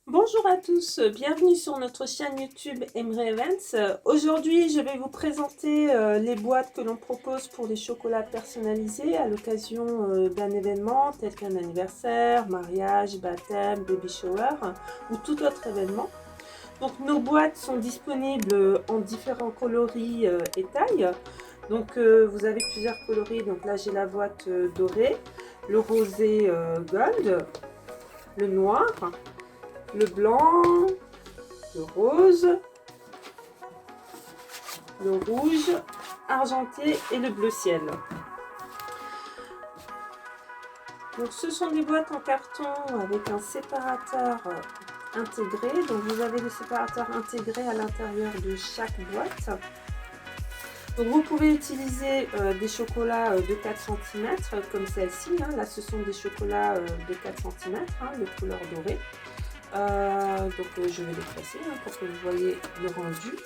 Bonjour à tous, bienvenue sur notre chaîne YouTube Emery Events. Aujourd'hui, je vais vous présenter les boîtes que l'on propose pour les chocolats personnalisés à l'occasion d'un événement tel qu'un anniversaire, mariage, baptême, baby shower ou tout autre événement. Donc nos boîtes sont disponibles en différents coloris et tailles. Donc vous avez plusieurs coloris, donc là j'ai la boîte dorée, le rosé gold, le noir, le blanc, le rose, le rouge, argenté et le bleu ciel. Donc ce sont des boîtes en carton avec un séparateur intégré. Donc vous avez le séparateur intégré à l'intérieur de chaque boîte. Donc vous pouvez utiliser des chocolats de 4 cm comme celle-ci. Là ce sont des chocolats de 4 cm, de couleur dorée. Donc je vais les placer pour que vous voyez le rendu.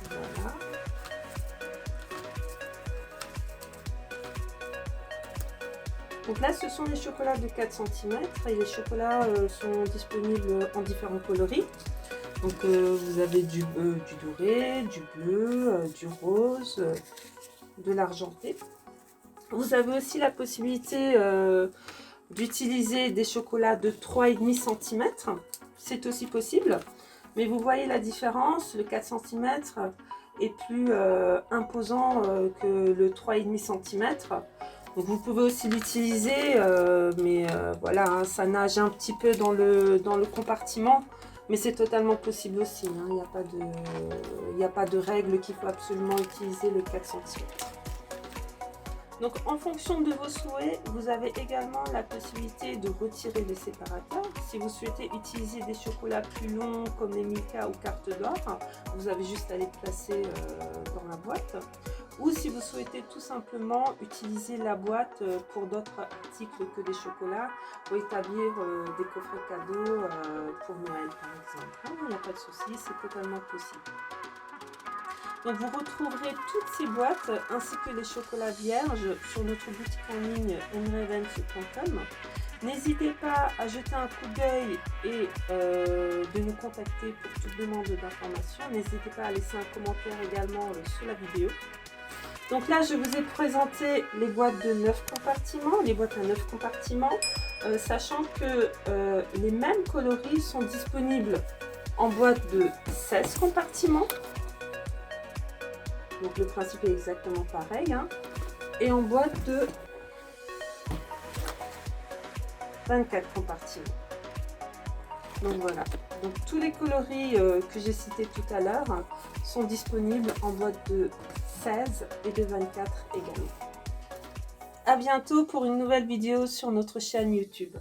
Voilà. Donc là ce sont les chocolats de 4 cm et les chocolats sont disponibles en différents coloris. Donc vous avez du doré, du bleu, du rose, de l'argenté. Vous avez aussi la possibilité d'utiliser des chocolats de 3,5 cm, c'est aussi possible, mais vous voyez la différence, le 4 cm est plus imposant que le 3,5 cm. Donc vous pouvez aussi l'utiliser, mais voilà, ça nage un petit peu dans le compartiment, mais c'est totalement possible aussi, il n'y a pas de règle qu'il faut absolument utiliser le 4 cm. Donc en fonction de vos souhaits, vous avez également la possibilité de retirer les séparateurs. Si vous souhaitez utiliser des chocolats plus longs comme les Milka ou Carte d'Or, vous avez juste à les placer dans la boîte. Ou si vous souhaitez tout simplement utiliser la boîte pour d'autres articles que des chocolats, pour établir des coffrets cadeaux pour Noël par exemple. Il n'y a pas de souci, c'est totalement possible. Donc vous retrouverez toutes ces boîtes ainsi que les chocolats vierges sur notre boutique en ligne emeryevents.com. N'hésitez pas à jeter un coup d'œil et de nous contacter pour toute demande d'information. N'hésitez pas à laisser un commentaire également sous la vidéo. Donc là, je vous ai présenté les boîtes de 9 compartiments, les boîtes à 9 compartiments, sachant que les mêmes coloris sont disponibles en boîte de 16 compartiments. Donc le principe est exactement pareil. Et en boîte de 24 compartiments. Donc voilà. Donc tous les coloris que j'ai cités tout à l'heure sont disponibles en boîte de 16 et de 24 également. À bientôt pour une nouvelle vidéo sur notre chaîne YouTube.